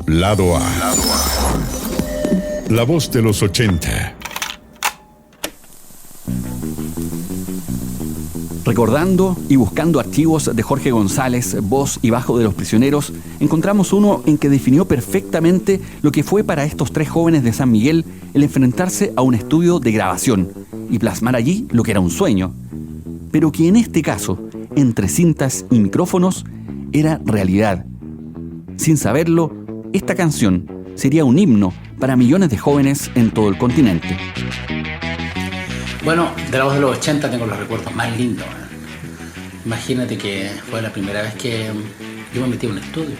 Lado A. La voz de los 80. Recordando y buscando archivos de Jorge González, voz y bajo de Los Prisioneros, encontramos uno en que definió perfectamente lo que fue para estos tres jóvenes de San Miguel el enfrentarse a un estudio de grabación y plasmar allí lo que era un sueño, pero que en este caso, entre cintas y micrófonos, era realidad. Sin saberlo, esta canción sería un himno para millones de jóvenes en todo el continente. Bueno, de la voz de los 80 tengo los recuerdos más lindos. Imagínate que fue la primera vez que yo me metí en un estudio.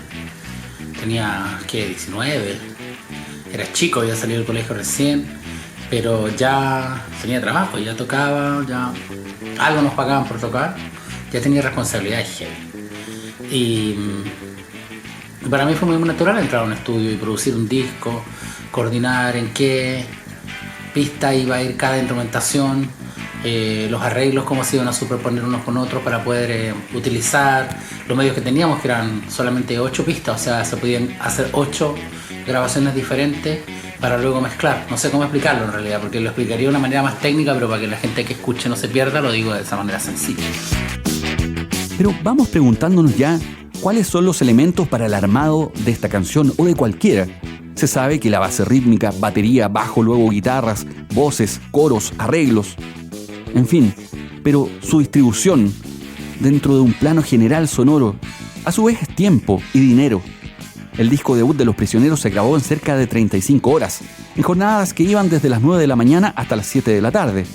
Tenía, 19, era chico, había salido del colegio recién, pero ya tenía trabajo, ya tocaba, ya algo nos pagaban por tocar, ya tenía responsabilidades heavy. Y para mí fue muy natural entrar a un estudio y producir un disco, coordinar en qué pista iba a ir cada instrumentación, los arreglos, cómo se iban a superponer unos con otros para poder utilizar los medios que teníamos, que eran solamente 8 pistas, o sea, se podían hacer 8 grabaciones diferentes para luego mezclar. No sé cómo explicarlo en realidad, porque lo explicaría de una manera más técnica, pero para que la gente que escuche no se pierda, lo digo de esa manera sencilla. Pero vamos preguntándonos ya cuáles son los elementos para el armado de esta canción o de cualquiera. Se sabe que la base rítmica, batería, bajo, luego guitarras, voces, coros, arreglos, en fin, pero su distribución dentro de un plano general sonoro, a su vez es tiempo y dinero. El disco debut de Los Prisioneros se grabó en cerca de 35 horas, en jornadas que iban desde las 9 de la mañana hasta las 7 de la tarde.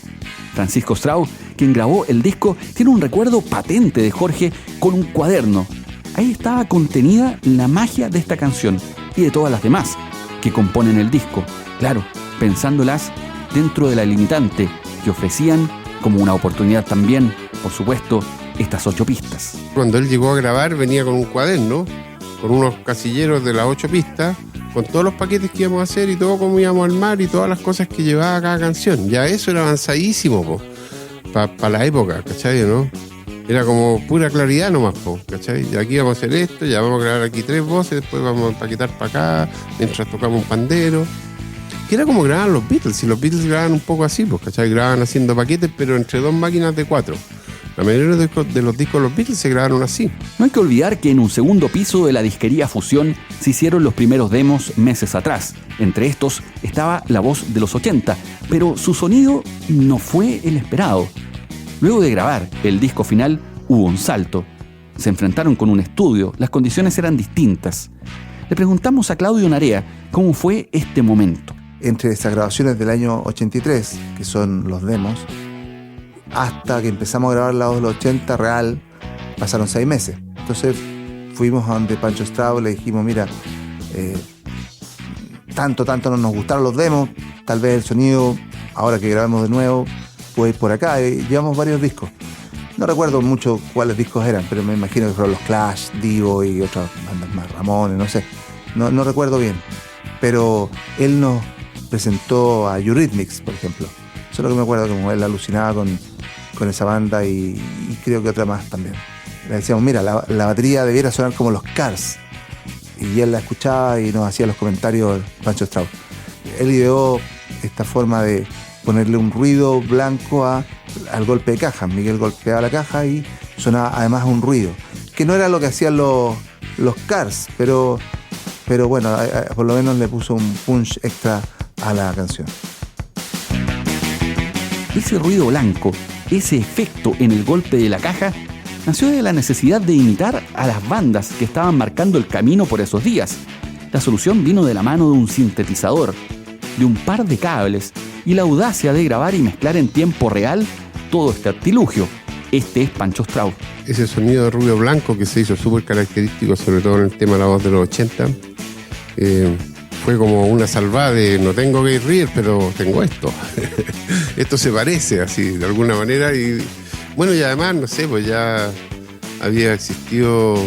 Francisco Strauss, quien grabó el disco, tiene un recuerdo patente de Jorge con un cuaderno. Ahí estaba contenida la magia de esta canción y de todas las demás que componen el disco, claro, pensándolas dentro de la limitante que ofrecían como una oportunidad también, por supuesto, estas 8 pistas. Cuando él llegó a grabar venía con un cuaderno, con unos casilleros de las 8 pistas, con todos los paquetes que íbamos a hacer y todo cómo íbamos a armar y todas las cosas que llevaba cada canción. Ya eso era avanzadísimo, para la época, ¿cachai? ¿No? Era como pura claridad nomás, ¿cachai? Y aquí vamos a hacer esto, ya vamos a grabar aquí 3 voces, después vamos a empaquetar para acá, mientras tocamos un pandero. Que era como grababan los Beatles, y los Beatles grababan un poco así, ¿cachai? Grababan haciendo paquetes, pero entre 2 máquinas de 4. La mayoría de los discos de los Beatles se grabaron así. No hay que olvidar que en un segundo piso de la disquería Fusión se hicieron los primeros demos meses atrás. Entre estos estaba la voz de los 80, pero su sonido no fue el esperado. Luego de grabar el disco final, hubo un salto. Se enfrentaron con un estudio, las condiciones eran distintas. Le preguntamos a Claudio Narea cómo fue este momento. Entre estas grabaciones del año 83, que son los demos, hasta que empezamos a grabar la voz de los 80 real, pasaron 6 meses. Entonces fuimos a donde Pancho Strauss, le dijimos, mira, tanto no nos gustaron los demos, tal vez el sonido, ahora que grabemos de nuevo, puede ir por acá. Y llevamos varios discos. No recuerdo mucho cuáles discos eran, pero me imagino que fueron los Clash, Divo y otras bandas más, Ramones, no sé. No recuerdo bien. Pero él nos presentó a Eurythmics, por ejemplo. Eso es lo que me acuerdo, como él alucinaba con esa banda y creo que otra más también. Le decíamos, mira, la batería debiera sonar como los Cars. Y él la escuchaba y nos hacía los comentarios Pancho Strauss. Él ideó esta forma de ponerle un ruido blanco al golpe de caja. Miguel golpeaba la caja y sonaba además un ruido, que no era lo que hacían los Cars, pero bueno, por lo menos le puso un punch extra a la canción. Ese ruido blanco, ese efecto en el golpe de la caja, nació de la necesidad de imitar a las bandas que estaban marcando el camino por esos días. La solución vino de la mano de un sintetizador, de un par de cables y la audacia de grabar y mezclar en tiempo real todo este artilugio. Este es Pancho Strauss. Ese sonido de ruido blanco que se hizo súper característico, sobre todo en el tema de la voz de los 80, fue como una salvada de no tengo que rir, pero tengo esto. Esto se parece así, de alguna manera. Y bueno, y además, no sé, pues ya había existido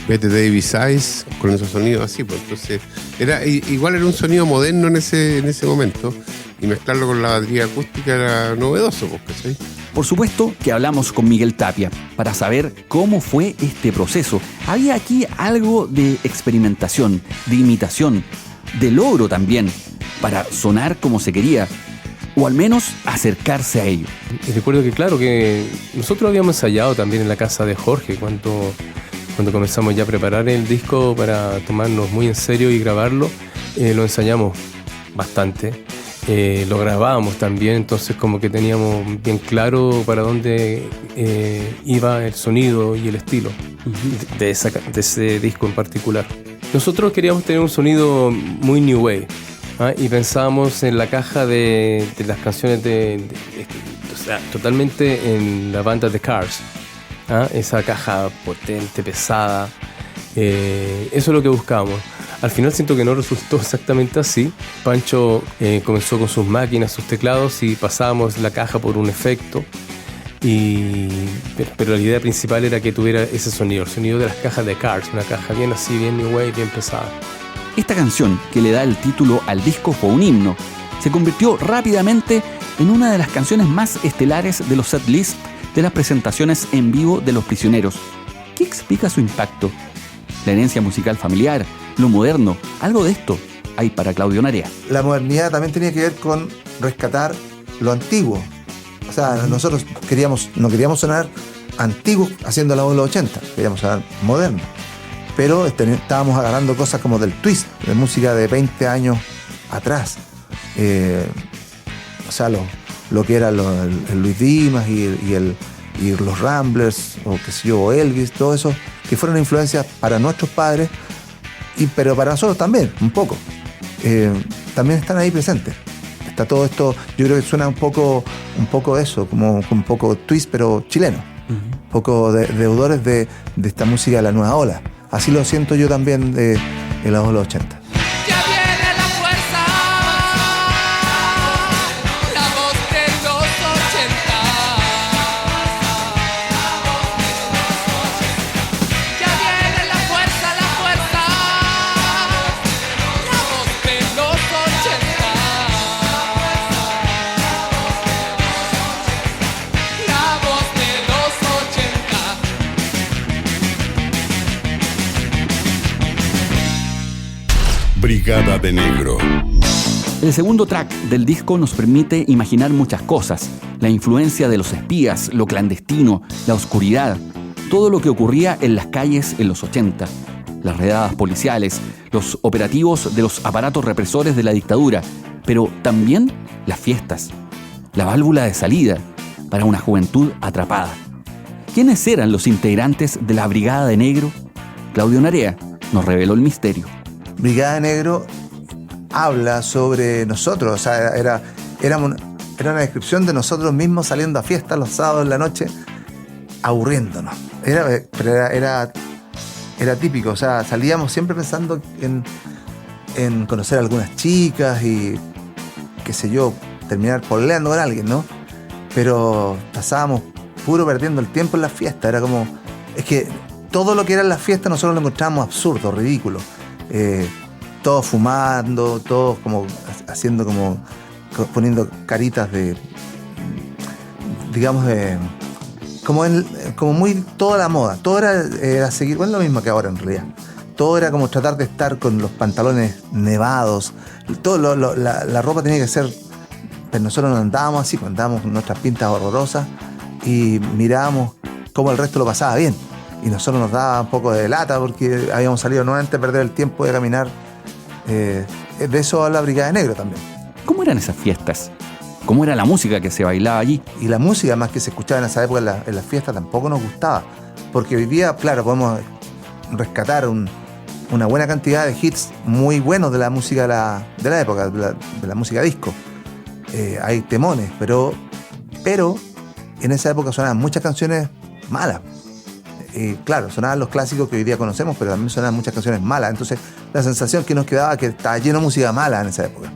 Bette Davis Eyes con esos sonidos así, pues entonces igual era un sonido moderno en ese momento, y mezclarlo con la batería acústica era novedoso, pues, ¿cachai? Por supuesto que hablamos con Miguel Tapia para saber cómo fue este proceso. Había aquí algo de experimentación, de imitación, de logro también, para sonar como se quería, o al menos acercarse a ello. Y recuerdo que claro, que nosotros habíamos ensayado también en la casa de Jorge cuando comenzamos ya a preparar el disco para tomarnos muy en serio y grabarlo. Lo ensayamos bastante, lo grabábamos también, entonces como que teníamos bien claro para dónde iba el sonido y el estilo de ese disco en particular. Nosotros queríamos tener un sonido muy new wave, ¿ah? Y pensábamos en la caja de las canciones o sea, totalmente en la banda The Cars, ¿ah? Esa caja potente, pesada, eso es lo que buscábamos. Al final siento que no resultó exactamente así. Pancho comenzó con sus máquinas, sus teclados, y pasábamos la caja por un efecto, pero la idea principal era que tuviera ese sonido, el sonido de las cajas de Cars, una caja bien así, bien new wave, bien pesada. Esta canción, que le da el título al disco, fue un himno. Se convirtió rápidamente en una de las canciones más estelares de los setlists de las presentaciones en vivo de Los Prisioneros. ¿Qué explica su impacto? La herencia musical familiar, lo moderno, algo de esto hay para Claudio Narea. La modernidad también tenía que ver con rescatar lo antiguo. O sea, nosotros no queríamos sonar antiguos haciendo la voz de los 80, queríamos sonar modernos. Pero estábamos agarrando cosas como del twist, de música de 20 años atrás. O sea, lo que era el Luis Dimas y los Ramblers, o qué sé yo, o Elvis, todo eso, que fueron influencias para nuestros padres, pero para nosotros también, un poco. También están ahí presentes. Está todo esto, yo creo que suena un poco eso, como un poco twist, pero chileno. Un poco deudores de esta música de la nueva ola. Así lo siento yo también de la voz de los 80. Brigada de Negro. El segundo track del disco nos permite imaginar muchas cosas. La influencia de los espías, lo clandestino, la oscuridad, todo lo que ocurría en las calles en los 80. Las redadas policiales, los operativos de los aparatos represores de la dictadura, pero también las fiestas, la válvula de salida para una juventud atrapada. ¿Quiénes eran los integrantes de la Brigada de Negro? Claudio Narea nos reveló el misterio. Brigada de Negro habla sobre nosotros, o sea, era una descripción de nosotros mismos saliendo a fiestas los sábados en la noche, aburriéndonos. Era típico, o sea, salíamos siempre pensando en conocer a algunas chicas y, qué sé yo, terminar pololeando con alguien, ¿no? Pero pasábamos puro perdiendo el tiempo en las fiestas. Era como, es que todo lo que eran las fiestas nosotros lo encontrábamos absurdo, ridículo. Todos fumando, todos como haciendo como poniendo caritas de, digamos, como muy toda la moda. Todo era seguir, bueno, lo mismo que ahora en realidad. Todo era como tratar de estar con los pantalones nevados. Todo la ropa tenía que ser, pero nosotros no andábamos así, andábamos con nuestras pintas horrorosas y mirábamos cómo el resto lo pasaba bien. Y nosotros nos daba un poco de lata porque habíamos salido nuevamente a perder el tiempo de caminar. De eso habla Brigada de Negro también. ¿Cómo eran esas fiestas? ¿Cómo era la música que se bailaba allí? Y la música más que se escuchaba en esa época en las fiestas tampoco nos gustaba. Porque hoy día, claro, podemos rescatar una buena cantidad de hits muy buenos de la música de la época, de la música disco. Hay temones, pero en esa época sonaban muchas canciones malas. Claro, sonaban los clásicos que hoy día conocemos, pero también sonaban muchas canciones malas. Entonces, la sensación que nos quedaba que estaba lleno de música mala en esa época.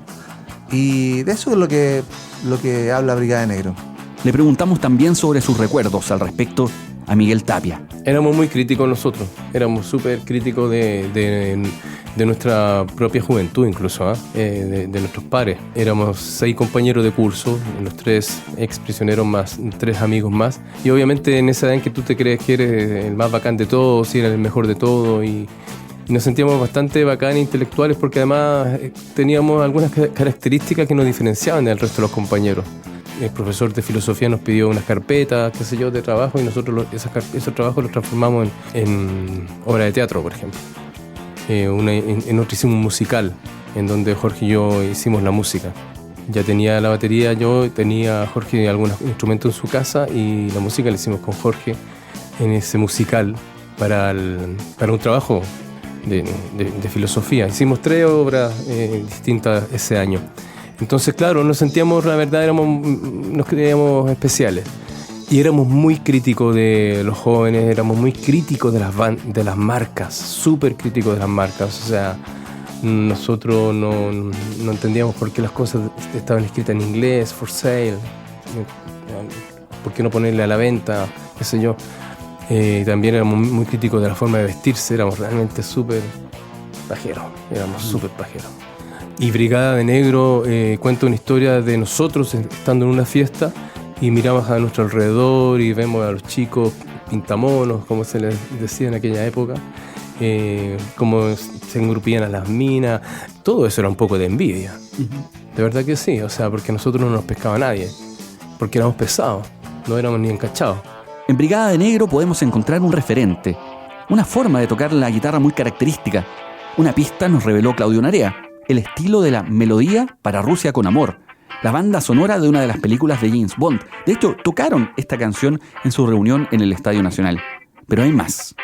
Y de eso es lo que habla Brigada de Negro. Le preguntamos también sobre sus recuerdos al respecto a Miguel Tapia. Éramos muy críticos nosotros, éramos súper críticos de nuestra propia juventud incluso, de nuestros pares. Éramos 6 compañeros de curso, los 3 ex prisioneros más 3 amigos más. Y obviamente en esa edad en que tú te crees que eres el más bacán de todos y eres el mejor de todos y nos sentíamos bastante bacanes intelectuales porque además teníamos algunas características que nos diferenciaban del resto de los compañeros. El profesor de filosofía nos pidió unas carpetas, qué sé yo, de trabajo y nosotros esos trabajos los transformamos en obra de teatro, por ejemplo. En otro hicimos un musical, en donde Jorge y yo hicimos la música. Ya tenía la batería, yo tenía Jorge algunos instrumentos en su casa y la música la hicimos con Jorge en ese musical para un trabajo de filosofía. Hicimos 3 obras distintas ese año. Entonces, claro, nos sentíamos, la verdad, nos creíamos especiales. Y éramos muy críticos de los jóvenes, éramos muy críticos de las marcas, súper críticos de las marcas. O sea, nosotros no entendíamos por qué las cosas estaban escritas en inglés, for sale, por qué no ponerle a la venta, qué sé yo. También éramos muy críticos de la forma de vestirse, éramos realmente súper pajeros, súper pajeros. Y Brigada de Negro cuenta una historia de nosotros estando en una fiesta y miramos a nuestro alrededor y vemos a los chicos pintamonos, como se les decía en aquella época, cómo se engrupían a las minas. Todo eso era un poco de envidia. De verdad que sí, o sea, porque nosotros no nos pescaba nadie, porque éramos pesados, no éramos ni encachados. En Brigada de Negro podemos encontrar un referente, una forma de tocar la guitarra muy característica. Una pista nos reveló Claudio Narea, el estilo de la melodía para Rusia con Amor, la banda sonora de una de las películas de James Bond. De hecho, tocaron esta canción en su reunión en el Estadio Nacional. Pero hay más.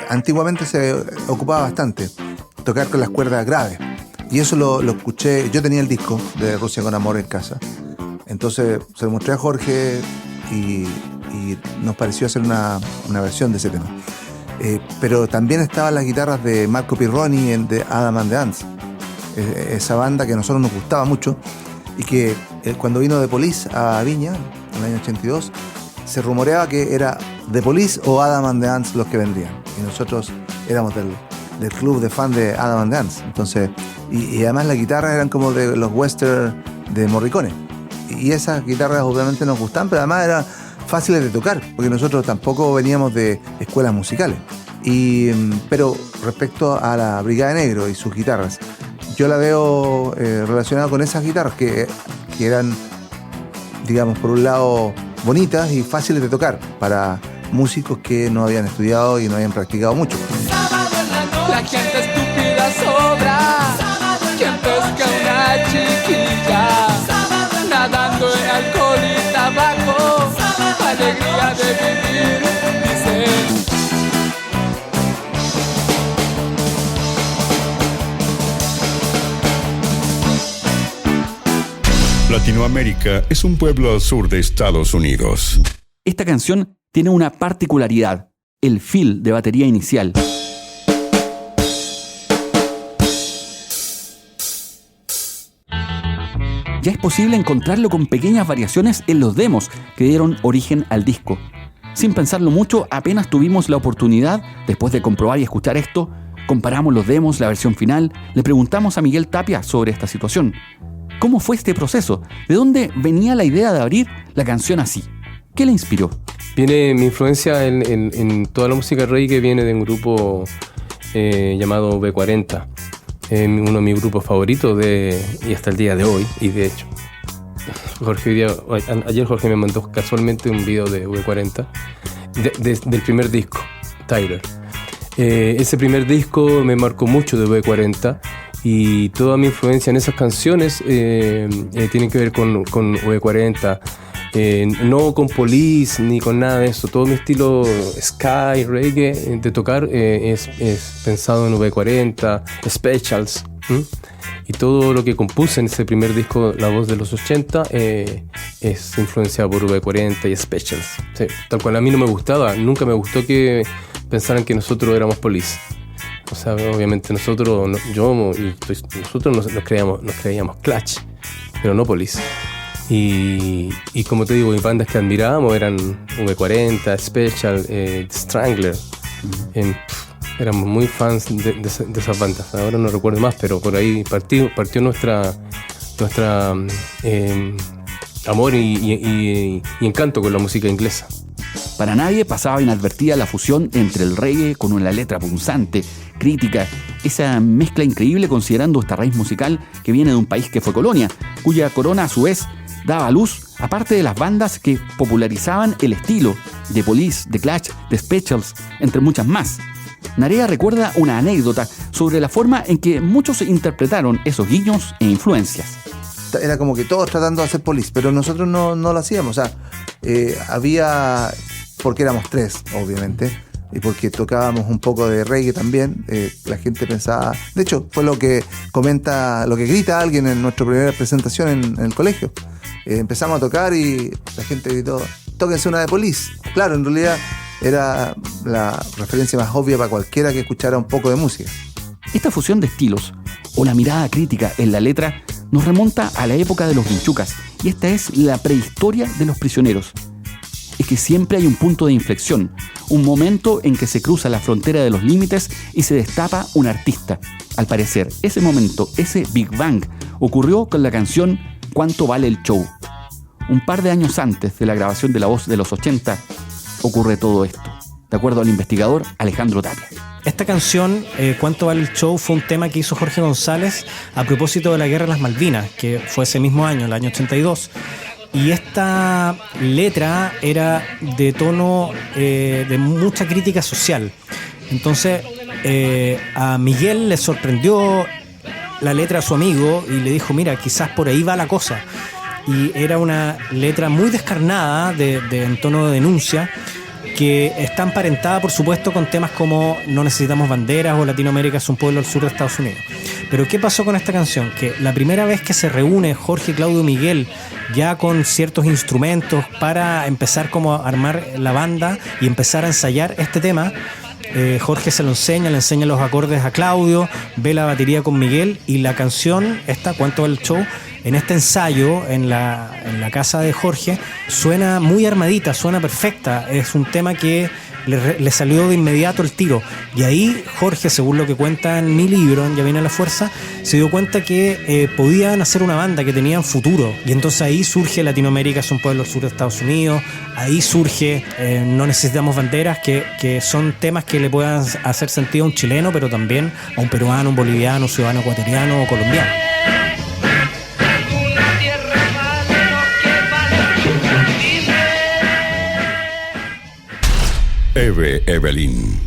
Antiguamente se ocupaba bastante tocar con las cuerdas graves. Y eso lo escuché. Yo tenía el disco de Rusia con Amor en casa. Entonces se lo mostré a Jorge y nos pareció hacer una versión de ese tema. Pero también estaban las guitarras de Marco Pirroni de Adam and the Ants. Esa banda que a nosotros nos gustaba mucho y que cuando vino The Police a Viña en el año 82 se rumoreaba que era The Police o Adam and the Ants los que vendrían y nosotros éramos del club de fan de Adam and the Ants. Entonces, y además las guitarras eran como de los western de Morricone y esas guitarras obviamente nos gustaban, pero además eran fáciles de tocar porque nosotros tampoco veníamos de escuelas musicales. Pero respecto a la Brigada de Negro y sus guitarras, yo la veo relacionada con esas guitarras que eran, digamos, por un lado bonitas y fáciles de tocar para músicos que no habían estudiado y no habían practicado mucho. La gente estúpida sobra, quien pesca una chiquilla, nadando en alcohol y tabaco, alegría de vivir, dice. Latinoamérica es un pueblo al sur de Estados Unidos. Esta canción tiene una particularidad, el fill de batería inicial. Ya es posible encontrarlo con pequeñas variaciones en los demos que dieron origen al disco. Sin pensarlo mucho, apenas tuvimos la oportunidad, después de comprobar y escuchar esto, comparamos los demos, la versión final, le preguntamos a Miguel Tapia sobre esta situación. ¿Cómo fue este proceso? ¿De dónde venía la idea de abrir la canción así? ¿Qué le inspiró? Viene mi influencia en toda la música reggae, viene de un grupo llamado B40. Uno de mis grupos favoritos y hasta el día de hoy. Y de hecho, ayer Jorge me mandó casualmente un video de V40 del primer disco, Tyler. Ese primer disco me marcó mucho de V40 y toda mi influencia en esas canciones tiene que ver con V40. No con Police ni con nada de eso. Todo mi estilo sky, reggae de tocar es pensado en V40, Specials. Y todo lo que compuse en ese primer disco, La Voz de los 80, es influenciado por V40 y Specials. Sí, tal cual a mí no me gustaba, nunca me gustó que pensaran que nosotros éramos Police. O sea, obviamente nosotros nos creíamos Clash, pero no Police. Y como te digo, mis bandas que admirábamos eran V40, Special, Strangler. Éramos muy fans de esas bandas. Ahora no recuerdo más, pero por ahí partió nuestra amor y encanto con la música inglesa. Para nadie pasaba inadvertida la fusión entre el reggae con una letra punzante, crítica, esa mezcla increíble considerando esta raíz musical que viene de un país que fue colonia, cuya corona a su vez daba a luz, aparte de las bandas que popularizaban el estilo, de Police, de Clash, de Specials, entre muchas más. Narea recuerda una anécdota sobre la forma en que muchos interpretaron esos guiños e influencias. Era como que todos tratando de hacer Police, pero nosotros no lo hacíamos. O sea, había, porque éramos 3, obviamente, y porque tocábamos un poco de reggae también, la gente pensaba... De hecho, fue lo que grita alguien en nuestra primera presentación en el colegio. Empezamos a tocar y la gente gritó, tóquense una de Police. Claro, en realidad era la referencia más obvia para cualquiera que escuchara un poco de música. Esta fusión de estilos, o la mirada crítica en la letra, nos remonta a la época de los vinchucas, y esta es la prehistoria de Los Prisioneros. Es que siempre hay un punto de inflexión, un momento en que se cruza la frontera de los límites y se destapa un artista. Al parecer, ese momento, ese Big Bang, ocurrió con la canción ¿Cuánto vale el show? Un par de años antes de la grabación de La Voz de los 80, ocurre todo esto, de acuerdo al investigador Alejandro Tapia. Esta canción, ¿Cuánto vale el show?, fue un tema que hizo Jorge González a propósito de la Guerra de las Malvinas, que fue ese mismo año, el año 82. Y esta letra era de tono de mucha crítica social. Entonces, a Miguel le sorprendió la letra a su amigo y le dijo, mira, quizás por ahí va la cosa. Y era una letra muy descarnada, en tono de denuncia, que está emparentada, por supuesto, con temas como No necesitamos banderas o Latinoamérica es un pueblo al sur de Estados Unidos. Pero ¿qué pasó con esta canción? Que la primera vez que se reúne Jorge, Claudio y Miguel, ya con ciertos instrumentos para empezar como a armar la banda y empezar a ensayar este tema, Jorge se lo enseña, le enseña los acordes a Claudio, ve la batería con Miguel y la canción, esta, ¿Cuánto vale el show?, en este ensayo, en la casa de Jorge, suena muy armadita, suena perfecta. Es un tema que le salió de inmediato el tiro. Y ahí Jorge, según lo que cuenta en mi libro, en Ya viene la fuerza, se dio cuenta que podían hacer una banda, que tenían futuro. Y entonces ahí surge Latinoamérica es un pueblo al sur de Estados Unidos. Ahí surge No necesitamos banderas, que son temas que le puedan hacer sentido a un chileno, pero también a un peruano, un boliviano, un ciudadano ecuatoriano o colombiano. Eve Evelyn.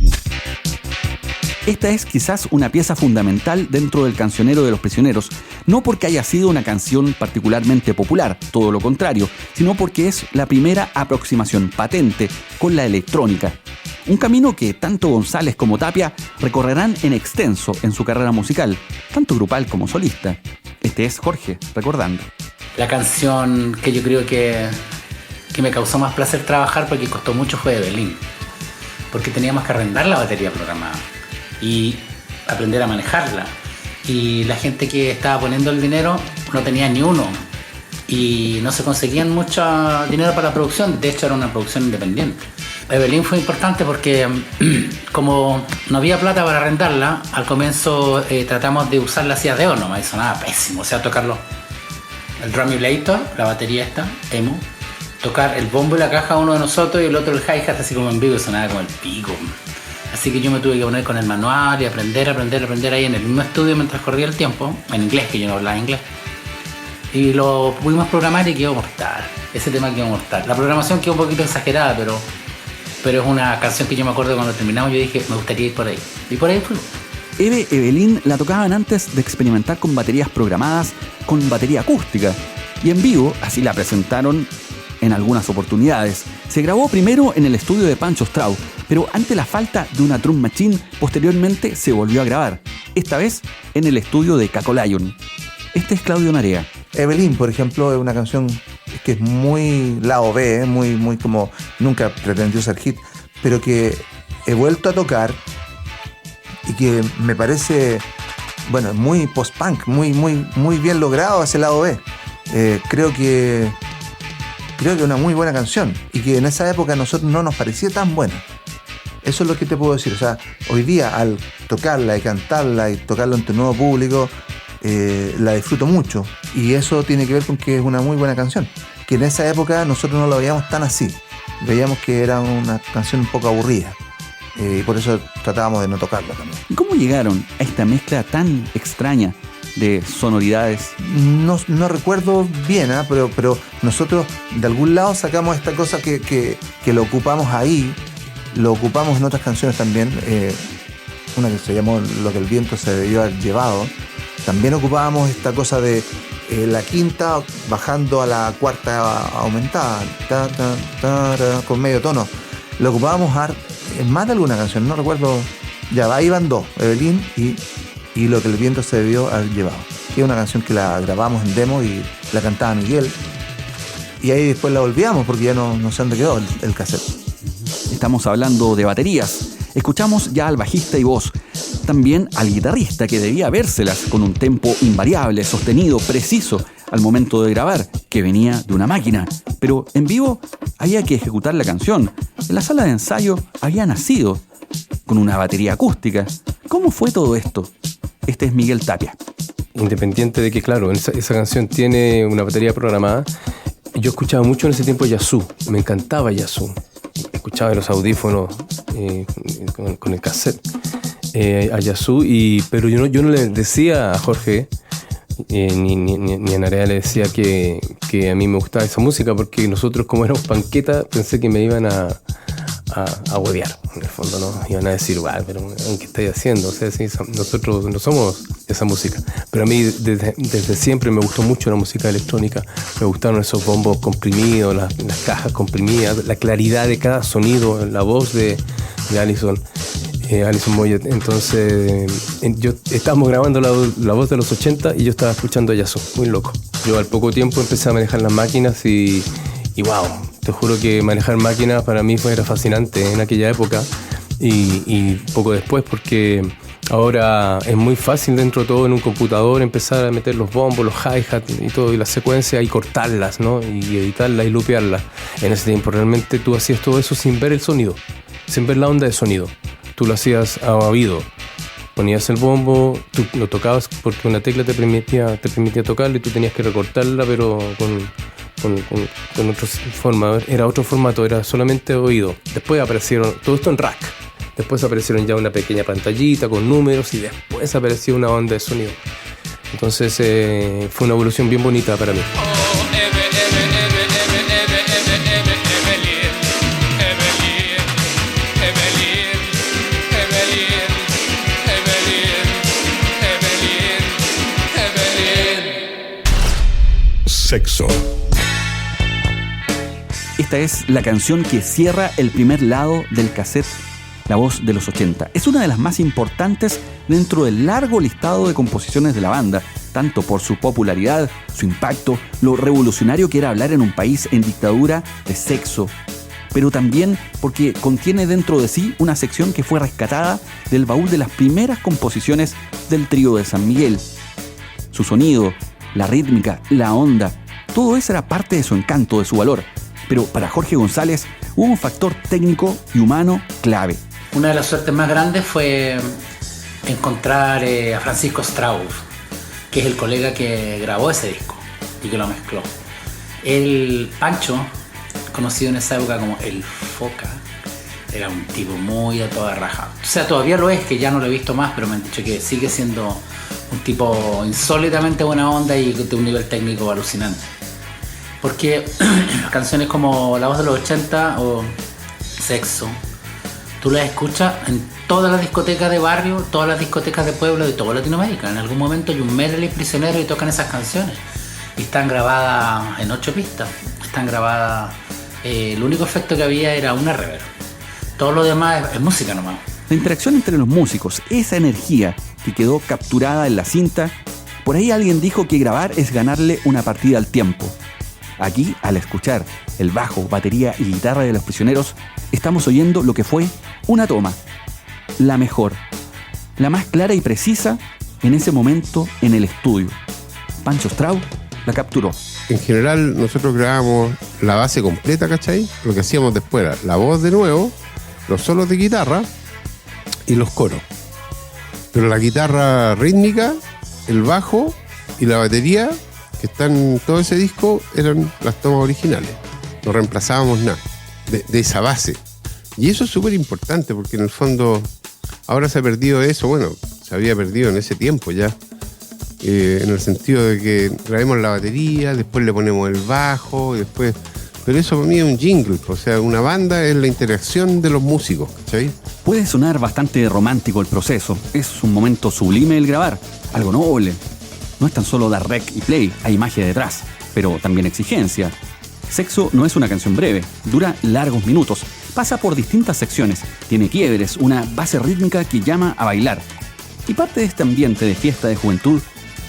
Esta es quizás una pieza fundamental dentro del cancionero de Los Prisioneros, no porque haya sido una canción particularmente popular, todo lo contrario, sino porque es la primera aproximación patente con la electrónica. Un camino que tanto González como Tapia recorrerán en extenso en su carrera musical, tanto grupal como solista. Este es Jorge, recordando. La canción que yo creo que me causó más placer trabajar porque costó mucho fue Evelyn. Porque teníamos que arrendar la batería programada y aprender a manejarla. Y la gente que estaba poniendo el dinero no tenía ni uno. Y no se conseguían mucho dinero para la producción. De hecho, era una producción independiente. Evelyn fue importante porque como no había plata para arrendarla, al comienzo tratamos de usarla así a dedo nomás y sonaba pésimo. O sea, tocarlo. El Drumulator, la batería esta, emo. Tocar el bombo y la caja uno de nosotros y el otro el hi-hat así como en vivo y sonaba como el pico. Así que yo me tuve que poner con el manual y aprender ahí en el mismo estudio mientras corría el tiempo, en inglés, que yo no hablaba inglés. Y lo pudimos programar y quedó mortal. Ese tema quedó mortal. La programación quedó un poquito exagerada, pero es una canción que yo me acuerdo cuando terminamos, yo dije, me gustaría ir por ahí. Y por ahí fui. Eve Evelyn la tocaban antes de experimentar con baterías programadas, con batería acústica. Y en vivo, así la presentaron en algunas oportunidades. Se grabó primero en el estudio de Pancho Straub, pero ante la falta de una drum machine, posteriormente se volvió a grabar, esta vez en el estudio de Caco Lion. Este es Claudio Narea. Evelyn, por ejemplo, es una canción que es muy lado B, muy como nunca pretendió ser hit, pero que he vuelto a tocar y que me parece, bueno, muy post-punk, muy bien logrado ese lado B. Creo que creo que es una muy buena canción y que en esa época a nosotros no nos parecía tan buena. Eso es lo que te puedo decir. O sea, hoy día al tocarla y cantarla y tocarla ante un nuevo público, la disfruto mucho. Y eso tiene que ver con que es una muy buena canción. Que en esa época nosotros no la veíamos tan así. Veíamos que era una canción un poco aburrida. Y por eso tratábamos de no tocarla también. ¿Y cómo llegaron a esta mezcla tan extraña de sonoridades? No recuerdo bien, pero nosotros de algún lado sacamos esta cosa que lo ocupamos ahí. Lo ocupamos en otras canciones también, una que se llamó Lo que el viento se debió haber llevado. También ocupábamos esta cosa de la quinta bajando a la cuarta aumentada, con medio tono. Lo ocupábamos en más de alguna canción, no recuerdo. Ya, ahí van dos, Evelyn y Lo que el viento se debió haber llevado. Que es una canción que la grabamos en demo y la cantaba Miguel. Y ahí después la olvidamos porque ya no sé dónde quedó el cassette. Estamos hablando de baterías. Escuchamos ya al bajista y voz, también al guitarrista que debía vérselas con un tempo invariable, sostenido, preciso al momento de grabar, que venía de una máquina. Pero en vivo había que ejecutar la canción. En la sala de ensayo había nacido con una batería acústica. ¿Cómo fue todo esto? Este es Miguel Tapia. Independiente de que, claro, esa canción tiene una batería programada, yo escuchaba mucho en ese tiempo Yazoo. Me encantaba Yazoo. Escuchaba en los audífonos con el cassette a Yazoo, pero yo no le decía a Jorge ni a Narea le decía que a mí me gustaba esa música, porque nosotros, como éramos panqueta, pensé que me iban a huevear, en el fondo, ¿no? Iban a decir, pero ¿qué estáis haciendo? O sea, sí, nosotros no somos esa música. Pero a mí desde siempre me gustó mucho la música electrónica. Me gustaron esos bombos comprimidos, las cajas comprimidas, la claridad de cada sonido, la voz de Alison Moyet. Entonces, estábamos grabando la voz de los 80 y yo estaba escuchando a Yazoo, muy loco. Yo al poco tiempo empecé a manejar las máquinas y wow, te juro que manejar máquinas para mí era fascinante en aquella época y poco después, porque ahora es muy fácil dentro de todo en un computador empezar a meter los bombos, los hi-hats y todo, y las secuencias y cortarlas, ¿no? Y editarlas y lupearlas. En ese tiempo realmente tú hacías todo eso sin ver el sonido, sin ver la onda de sonido. Tú lo hacías a oído. Ponías el bombo, tú lo tocabas porque una tecla te permitía tocarlo y tú tenías que recortarla, pero con otra forma. Era otro formato, era solamente oído. Después aparecieron, todo esto en rack. Después aparecieron ya una pequeña pantallita con números y después apareció una onda de sonido. Entonces fue una evolución bien bonita para mí. Sexo. Esta es la canción que cierra el primer lado del cassette La Voz de los 80. Es una de las más importantes dentro del largo listado de composiciones de la banda, tanto por su popularidad, su impacto, lo revolucionario que era hablar en un país en dictadura de sexo, pero también porque contiene dentro de sí una sección que fue rescatada del baúl de las primeras composiciones del trío de San Miguel. Su sonido, la rítmica, la onda, todo eso era parte de su encanto, de su valor. Pero para Jorge González hubo un factor técnico y humano clave. Una de las suertes más grandes fue encontrar a Francisco Strauss, que es el colega que grabó ese disco y que lo mezcló. El Pancho, conocido en esa época como el Foca, era un tipo muy a toda raja. O sea, todavía lo es, que ya no lo he visto más, pero me han dicho que sigue siendo un tipo insólitamente buena onda y de un nivel técnico alucinante. Porque canciones como La Voz de los 80 o Sexo, tú las escuchas en todas las discotecas de barrio, todas las discotecas de pueblo de toda Latinoamérica. En algún momento hay un medley prisionero y tocan esas canciones. Y están grabadas en 8 pistas. Están grabadas... el único efecto que había era una reverb. Todo lo demás es música nomás. La interacción entre los músicos, esa energía que quedó capturada en la cinta, por ahí alguien dijo que grabar es ganarle una partida al tiempo. Aquí, al escuchar el bajo, batería y guitarra de Los Prisioneros, estamos oyendo lo que fue una toma, la mejor, la más clara y precisa en ese momento en el estudio. Pancho Strauss la capturó. En general, nosotros grabábamos la base completa, ¿cachai? Lo que hacíamos después era la voz de nuevo, los solos de guitarra y los coros. Pero la guitarra rítmica, el bajo y la batería, que están en todo ese disco, eran las tomas originales. No reemplazábamos nada de esa base. Y eso es súper importante porque en el fondo ahora se ha perdido eso. Bueno, se había perdido en ese tiempo ya. En el sentido de que grabemos la batería, después le ponemos el bajo, después... Pero eso para mí es un jingle, o sea, una banda es la interacción de los músicos, ¿cachai? Puede sonar bastante romántico el proceso, es un momento sublime el grabar, algo noble. No es tan solo dar rec y play, hay magia detrás, pero también exigencia. Sexo no es una canción breve, dura largos minutos, pasa por distintas secciones, tiene quiebres, una base rítmica que llama a bailar. Y parte de este ambiente de fiesta de juventud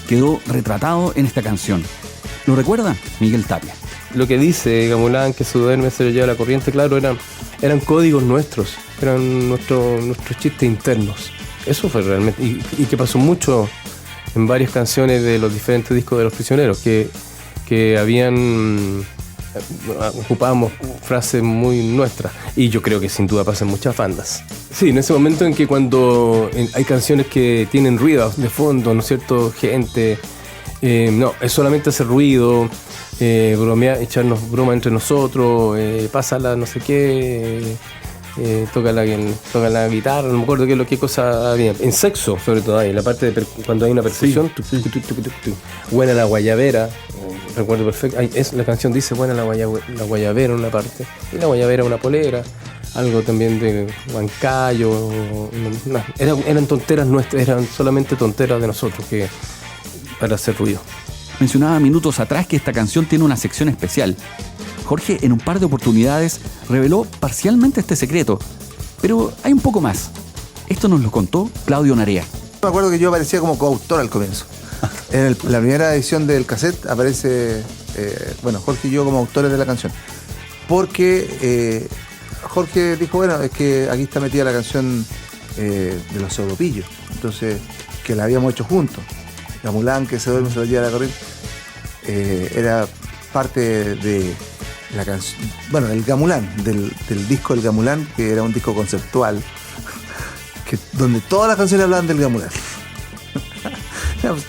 quedó retratado en esta canción. ¿Lo recuerda? Miguel Tapia. Lo que dice Gamulán, que su duerme se lo lleva la corriente, claro, eran códigos nuestros, eran nuestros chistes internos. Eso fue realmente, y que pasó mucho en varias canciones de los diferentes discos de Los Prisioneros, que ocupábamos frases muy nuestras, y yo creo que sin duda pasa en muchas bandas. Sí, en ese momento en que cuando hay canciones que tienen ruido de fondo, ¿no es cierto? Gente, no, es solamente hacer ruido, bromear, echarnos broma entre nosotros, pásala, no sé qué, toca la guitarra, no me acuerdo qué cosa había. En Sexo, sobre todo, ahí, la parte de cuando hay una percusión, sí. Buena la guayabera, recuerdo perfecto. La canción dice buena la guayabera en una parte, y la guayabera una polera, algo también de Huancayo. Eran tonteras nuestras, eran solamente tonteras de nosotros que para hacer ruido. Mencionaba minutos atrás que esta canción tiene una sección especial. Jorge en un par de oportunidades reveló parcialmente este secreto, pero hay un poco más. Esto nos lo contó Claudio Narea. Me acuerdo que yo aparecía como coautor al comienzo. En la primera edición del cassette aparece, Jorge y yo como autores de la canción. Porque Jorge dijo, bueno, es que aquí está metida la canción de los Soropillos, entonces, que la habíamos hecho juntos. Gamulán, que se duerme, se lo lleva la corriente, era parte de la canción, bueno, el Gamulán, del disco del Gamulán, que era un disco conceptual, donde todas las canciones hablaban del Gamulán.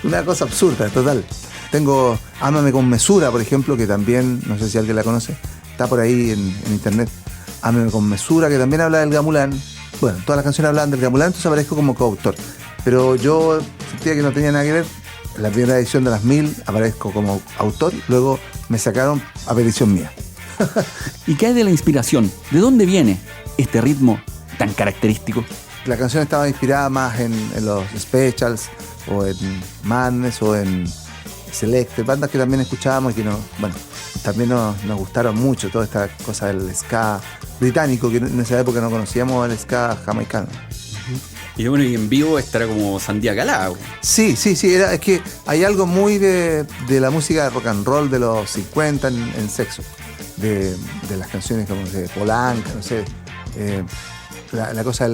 Una cosa absurda, total. Tengo Ámame con mesura, por ejemplo, que también, no sé si alguien la conoce, está por ahí en internet. Ámame con mesura, que también habla del Gamulán. Bueno, todas las canciones hablaban del Gamulán, entonces aparezco como coautor. Pero yo sentía que no tenía nada que ver. En la primera edición de las 1000 aparezco como autor, luego me sacaron a petición mía. ¿Y qué hay de la inspiración? ¿De dónde viene este ritmo tan característico? La canción estaba inspirada más en los Specials, o en Madness, o en Selected, bandas que también escuchábamos y que también nos gustaron mucho, toda esta cosa del ska británico, que en esa época no conocíamos el ska jamaicano. Y bueno, y en vivo estará como Sandía Calá. Sí, es que hay algo muy de la música de rock and roll de los 50 en Sexo, de las canciones como de Polanca, no sé, la cosa,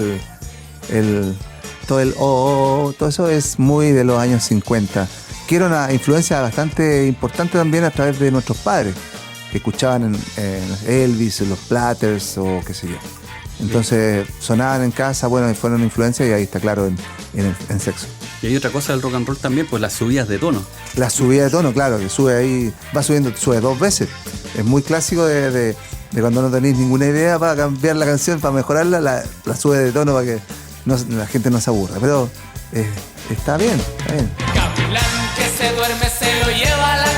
todo eso es muy de los años 50, que era una influencia bastante importante también a través de nuestros padres, que escuchaban en Elvis, en los Platters o qué sé yo. Entonces sonaban en casa, y fueron influencias, y ahí está claro en Sexo. Y hay otra cosa del rock and roll también, pues las subidas de tono. La subida de tono, claro, que sube ahí, sube 2 veces. Es muy clásico de cuando no tenéis ninguna idea para cambiar la canción, para mejorarla, la sube de tono para que la gente no se aburra. Pero está bien, está bien. Gamulán que se duerme se lo lleva a la